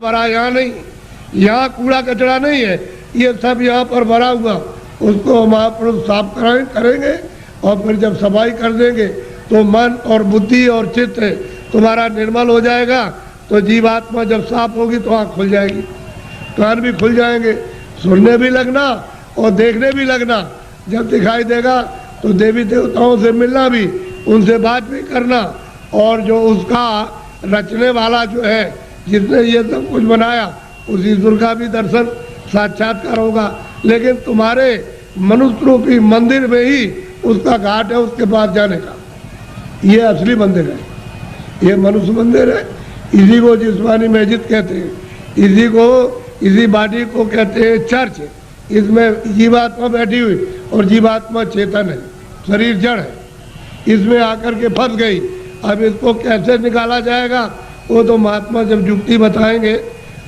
भरा यहाँ नहीं, यहाँ कूड़ा कचरा नहीं है, ये सब यहाँ पर भरा हुआ, उसको महापुरुष साफ करेंगे और फिर जब सफाई कर देंगे तो मन और बुद्धि और चित्त तुम्हारा निर्मल हो जाएगा। तो जीवात्मा जब साफ होगी तो आँख खुल जाएगी, कान भी खुल जाएंगे, सुनने भी लगना और देखने भी लगना। जब दिखाई देगा तो देवी देवताओं से मिलना भी, उनसे बात भी करना, और जो उसका रचने वाला जो है, जिसने ये सब कुछ बनाया, उस ईश्वर का भी दर्शन साक्षात्कार होगा। लेकिन तुम्हारे मनुष्य रूपी मंदिर में ही उसका घाट है, उसके पास जाने का। ये असली मंदिर है, ये मनुष्य मंदिर है। इसी को जिस्मानी मस्जिद कहते हैं, इसी बॉडी को कहते हैं चर्च। इसमें जीवात्मा बैठी हुई और जीवात्मा चेतन है, शरीर जड़ है, इसमें आकर के फंस गई। अब इसको कैसे निकाला जाएगा वो तो महात्मा जब युक्ति बताएंगे,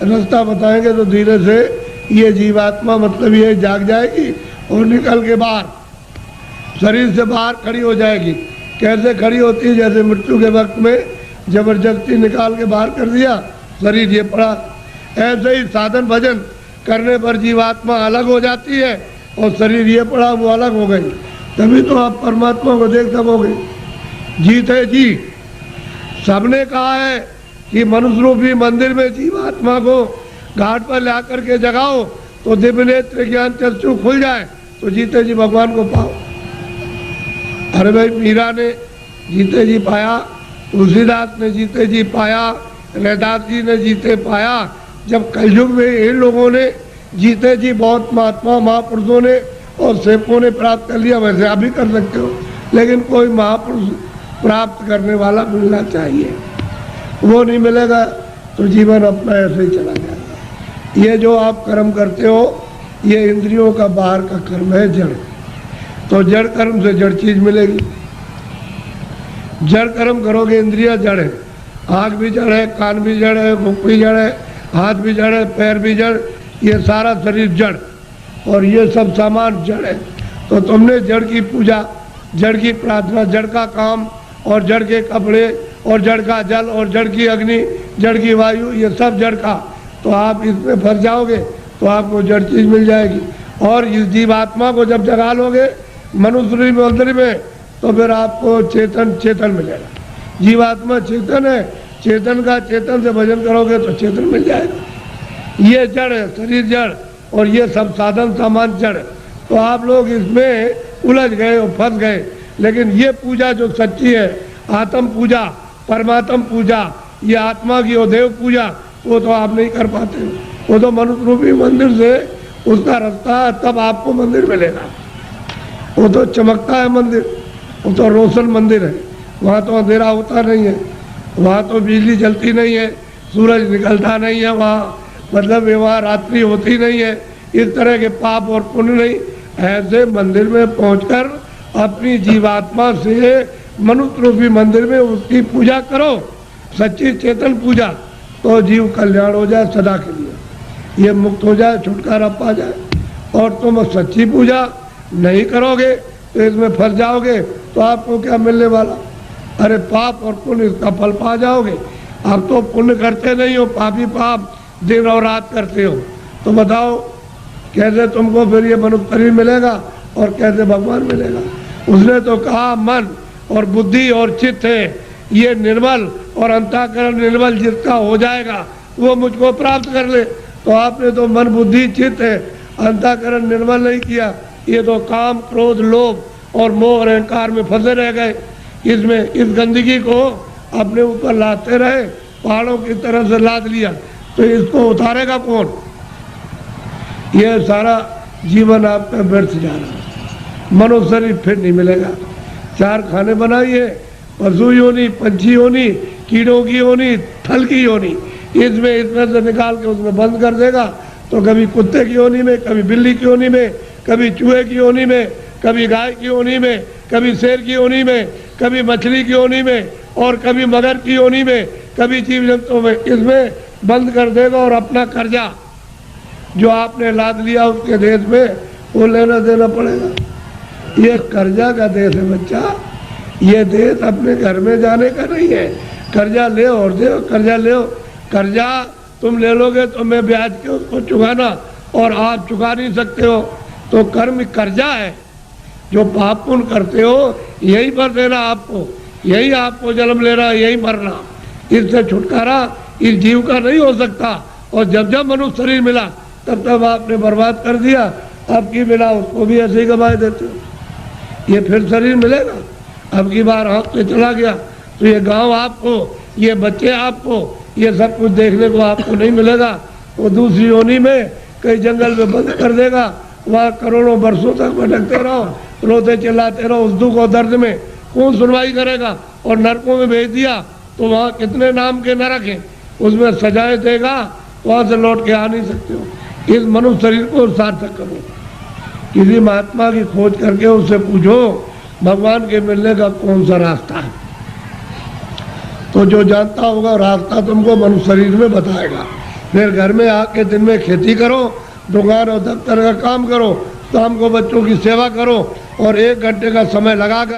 रास्ता बताएंगे, तो धीरे से ये जीवात्मा मतलब ये जाग जाएगी और निकल के बाहर शरीर से बाहर खड़ी हो जाएगी। कैसे खड़ी होती है? जैसे मृत्यु के वक्त में जबरदस्ती निकाल के बाहर कर दिया, शरीर ये पड़ा। ऐसे ही साधन भजन करने पर जीवात्मा अलग हो जाती है और शरीर ये पड़ा वो अलग हो गई। तभी तो आप परमात्मा को देख सकोगे। जीत है जी, सबने कहा है कि मनुष्य रूपी मंदिर में जीवात्मा को घाट पर ला करके जगाओ तो दिव्य नेत्र ज्ञान चक्षु खुल जाए, तो जीते जी भगवान को पाओ। अरे भाई, मीरा ने जीते जी पाया, तुलसीदास ने जीते जी पाया, रैदास जी ने जीते पाया। जब कलयुग में इन लोगों ने जीते जी बहुत महात्मा महापुरुषों ने और सेवकों ने प्राप्त कर लिया, वैसे आप भी कर सकते हो। लेकिन कोई महापुरुष प्राप्त करने वाला मिलना चाहिए, वो नहीं मिलेगा तो जीवन अपना ऐसे ही चला जाएगा। ये जो आप कर्म करते हो, ये इंद्रियों का बाहर का कर्म है, जड़। तो जड़ कर्म से जड़ चीज मिलेगी। जड़ कर्म करोगे, इंद्रिया जड़ है, आँख भी जड़ है, कान भी जड़ है, मुख भी जड़ है, हाथ भी जड़ है, पैर भी जड़, ये सारा शरीर जड़, और ये सब सामान जड़ है। तो तुमने जड़ की पूजा, जड़ की प्रार्थना, जड़ का काम और जड़ के कपड़े और जड़ का जल और जड़ की अग्नि, जड़ की वायु, ये सब जड़ का, तो आप इसमें फंस जाओगे तो आपको जड़ चीज मिल जाएगी। और इस जीवात्मा को जब जगा लोगे मनुष्य मंदिर में, तो फिर आपको चेतन मिलेगा। जीवात्मा चेतन है, चेतन का चेतन से भजन करोगे तो चेतन मिल जाएगा। ये जड़ है, शरीर जड़, और ये सब साधन सामान जड़। तो आप लोग इसमें उलझ गए और फंस गए। लेकिन ये पूजा जो सच्ची है, आत्म पूजा, परमात्म पूजा, ये आत्मा की और देव पूजा, वो तो आप नहीं कर पाते। वो तो मनुष्य रूपी मंदिर से उसका रास्ता है, तब आपको मंदिर मिलेगा। वो तो चमकता है मंदिर, वो तो रोशन मंदिर है। वहाँ तो अंधेरा होता नहीं है, वहाँ तो बिजली जलती नहीं है, सूरज निकलता नहीं है, वहाँ मतलब वहाँ रात्रि होती नहीं है, इस तरह के पाप और पुण्य नहीं। ऐसे मंदिर में पहुँचकर अपनी जीवात्मा से मनुष्य रूपी मंदिर में उसकी पूजा करो, सच्ची चेतन पूजा, तो जीव कल्याण हो जाए सदा के लिए, ये मुक्त हो जाए, छुटकारा पा जाए। और तुम सच्ची पूजा नहीं करोगे तो इसमें फंस जाओगे, तो आपको क्या मिलने वाला? अरे पाप और पुण्य, इसका फल पा जाओगे। आप तो पुण्य करते नहीं हो, पापी पाप दिन और रात करते हो, तो बताओ कैसे तुमको फिर ये मनुष्य शरीर मिलेगा और कैसे भगवान मिलेगा? उसने तो कहा मन और बुद्धि और चित्त है ये निर्मल, और अंतःकरण निर्मल जिसका हो जाएगा वो मुझको प्राप्त कर ले। तो आपने तो मन बुद्धि चित्त है, अंतःकरण निर्मल नहीं किया। ये तो काम क्रोध लोभ और मोह और अहंकार में फंसे रह गए। इसमें इस गंदगी को अपने ऊपर लाते रहे, पहाड़ों की तरह से लाद लिया, तो इसको उतारेगा कौन? यह सारा जीवन आपका व्यर्थ जा रहा है। मनुष्य शरीर फिर नहीं मिलेगा। चार खाने बनाइए, पशु योनि, पंछी योनि, कीड़ों की योनि, थल की योनि, इसमें से निकाल के उसमें बंद कर देगा। तो कभी कुत्ते की योनि में, कभी बिल्ली की योनि में, कभी चूहे की योनि में, कभी गाय की योनि में, कभी शेर की योनि में, कभी मछली की योनि में, और कभी मगर की योनि में, कभी जीव जंतुओं में, इसमें बंद कर देगा। और अपना कर्जा जो आपने लाद लिया उसके देश में, वो लेना देना पड़ेगा। ये कर्जा का देश है बच्चा, ये देश अपने घर में जाने का नहीं है। कर्जा ले और दे, कर्जा ले, कर्जा तुम ले लोगे तो मैं ब्याज के उसको चुकाना, और आप चुका नहीं सकते हो। तो कर्म कर्जा है, जो पाप पुण्य करते हो यही पर देना आपको, यही आपको जन्म लेना, यही मरना। इससे छुटकारा इस जीव का नहीं हो सकता। और जब जब मनुष्य शरीर मिला तब तब आपने बर्बाद कर दिया। अब की मिला उसको भी ऐसे ही गवाए देते हो। ये फिर शरीर मिलेगा, अब की बार हाथ से चला गया तो ये गांव आपको, ये बच्चे आपको, ये सब कुछ देखने को आपको नहीं मिलेगा। वो दूसरी योनि में कहीं जंगल में बंद कर देगा, वहाँ करोड़ों वर्षों तक भटकते रहो, रोते चिल्लाते रहो उस दुख और दर्द में। कौन सुनवाई करेगा? और नरकों में भेज दिया तो वहाँ कितने नाम के नरक हैं, उसमें सजाएं देगा, वहाँ से लौट के आ नहीं सकते हो। इस मनुष्य शरीर को सार्थक करो। किसी महात्मा की खोज करके उससे पूछो भगवान के मिलने का कौन सा रास्ता है, तो जो जानता होगा रास्ता तुमको मनुष्य शरीर में बताएगा। फिर घर में आके दिन में खेती करो, दुकान और दफ्तर का काम करो, शाम को बच्चों की सेवा करो, और 1 घंटे का समय लगा कर